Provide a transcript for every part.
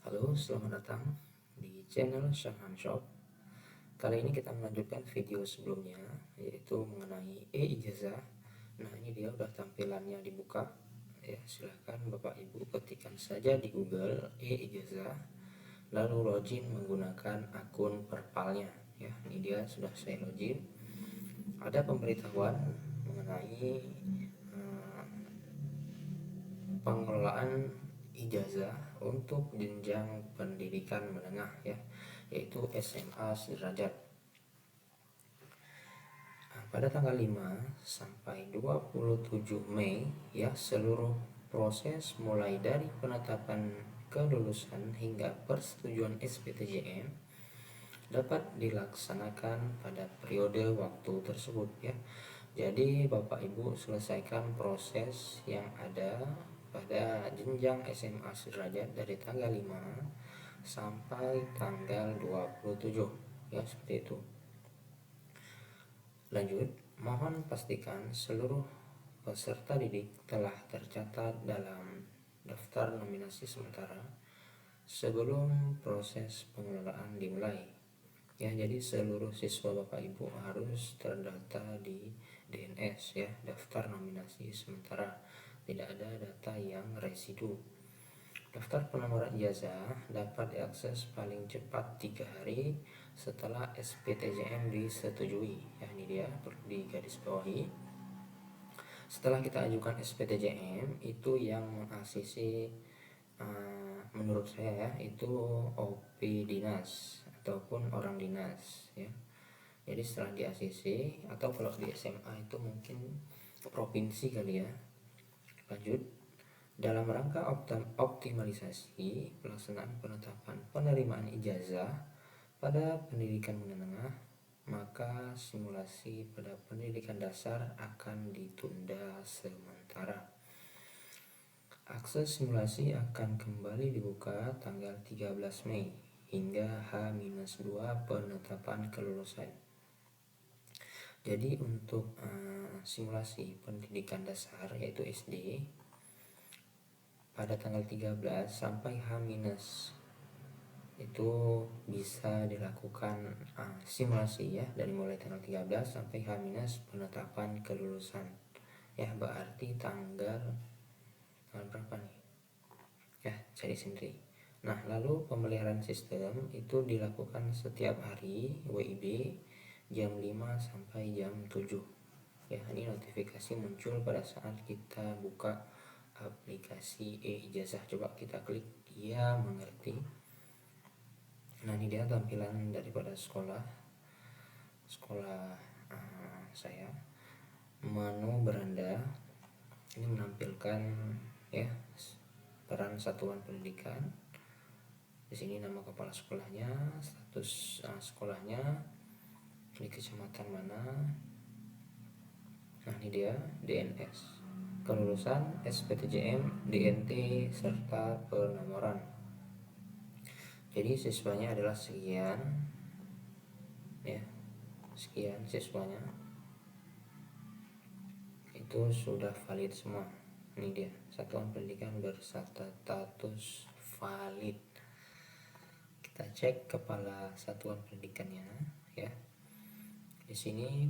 Halo, selamat datang di channel Shanghan Shop. Kali ini kita melanjutkan video sebelumnya, yaitu mengenai e-ijazah. Nah, ini dia udah tampilannya dibuka. Ya, silahkan Bapak Ibu ketikkan saja di Google e-ijazah, lalu login menggunakan akun Perpalnya. Ya, ini dia sudah saya login. Ada pemberitahuan mengenai pengelolaan ijazah untuk jenjang pendidikan menengah, ya, yaitu SMA sederajat. Nah, pada tanggal 5 sampai 27 Mei, ya, seluruh proses mulai dari penetapan kelulusan hingga persetujuan SPTJM dapat dilaksanakan pada periode waktu tersebut, ya. Jadi Bapak Ibu selesaikan proses yang ada pada jenjang SMA sederajat dari tanggal 5 sampai tanggal 27, ya, seperti itu. Lanjut, mohon pastikan seluruh peserta didik telah tercatat dalam daftar nominasi sementara sebelum proses pengelolaan dimulai. Ya, jadi seluruh siswa Bapak Ibu harus terdata di DNS, ya, daftar nominasi sementara. Tidak ada data yang residu. Daftar penomoran ijazah dapat diakses paling cepat 3 hari setelah SPTJM disetujui. Ya, ini dia perlu digarisbawahi. Setelah kita ajukan SPTJM, itu yang meng-ACC menurut saya, ya, itu OP dinas ataupun orang dinas, ya. Jadi setelah di ACC, atau kalau di SMA itu mungkin provinsi kali, ya. Lanjut, dalam rangka optimalisasi pelaksanaan penetapan penerimaan ijazah pada pendidikan menengah, maka simulasi pada pendidikan dasar akan ditunda sementara. Akses simulasi akan kembali dibuka tanggal 13 Mei hingga H-2 penetapan kelulusan. Jadi untuk simulasi pendidikan dasar yaitu SD pada tanggal 13 sampai H- itu bisa dilakukan simulasi, ya, dari mulai tanggal 13 sampai H- penetapan kelulusan. Ya, berarti tanggal berapa nih? Ya, cari sendiri. Nah, lalu pemeliharaan sistem itu dilakukan setiap hari WIB jam 5 sampai jam 7. Ya, ini notifikasi muncul pada saat kita buka aplikasi e-ijazah. Coba kita klik iya mengerti. Nah, ini dia tampilan daripada sekolah saya. Menu beranda ini menampilkan, ya, peran satuan pendidikan. Di sini nama kepala sekolahnya, status sekolahnya, di kecamatan mana. Nah, ini dia DNS, kelulusan, SPTJM, DNT, serta penomoran. Jadi siswanya adalah sekian, ya, sekian siswanya. Itu sudah valid semua. Ini dia, satuan pendidikan berstatus valid. Kita cek kepala satuan pendidikannya, ya. Di sini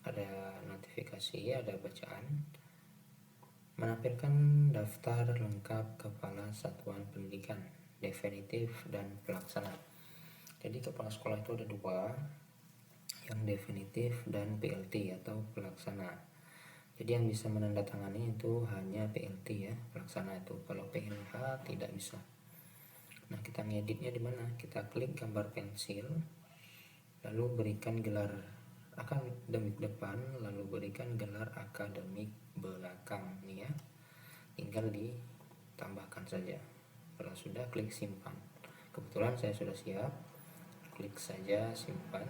ada notifikasi, ada bacaan menampilkan daftar lengkap kepala satuan pendidikan definitif dan pelaksana. Jadi kepala sekolah itu ada dua, yang definitif dan PLT atau pelaksana. Jadi yang bisa menandatangani itu hanya PLT, ya, pelaksana itu. Kalau PLH tidak bisa. Nah, kita ngeditnya di mana? Kita klik gambar pensil, lalu berikan gelar akademik depan, lalu berikan gelar akademik belakang, nih, ya. Tinggal ditambahkan saja. Kalau sudah, klik simpan. Kebetulan saya sudah siap, klik saja simpan.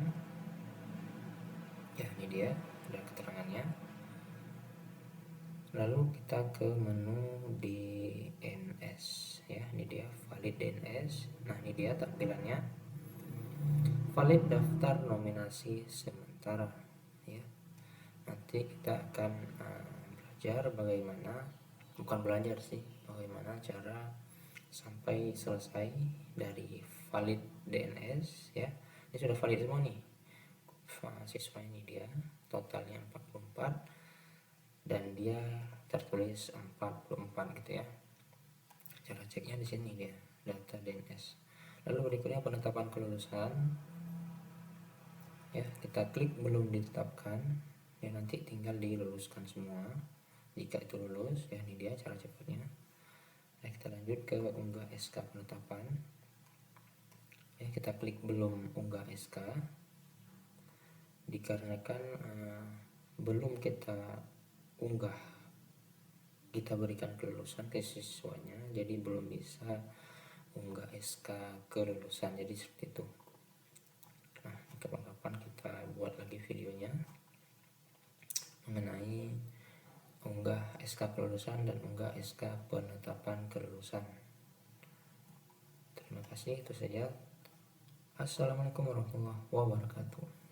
Ya, ini dia, ada keterangannya. Lalu kita ke menu DNS, ya, ini dia valid DNS. Nah, ini dia tampilannya, valid daftar nominasi sementara, ya. Nanti kita akan belajar bagaimana, bukan belajar sih, bagaimana cara sampai selesai dari valid DNS ya. Ini sudah valid semua nih siswa ini, dia totalnya 44 dan dia tertulis 44 gitu ya. Cara ceknya di sini dia data DNS. Lalu berikutnya penetapan kelulusan ya, kita klik belum ditetapkan ya, nanti tinggal diluluskan semua jika itu lulus ya. Ini dia cara cepatnya. Nah, kita lanjut ke unggah SK penetapan ya, kita klik belum unggah SK dikarenakan belum kita unggah, kita berikan kelulusan ke siswanya, jadi belum bisa unggah SK kelulusan, jadi seperti itu. Nah, kapan-kapan kita buat lagi videonya mengenai unggah SK kelulusan dan unggah SK penetapan kelulusan. Terima kasih, itu saja. Assalamualaikum warahmatullahi wabarakatuh.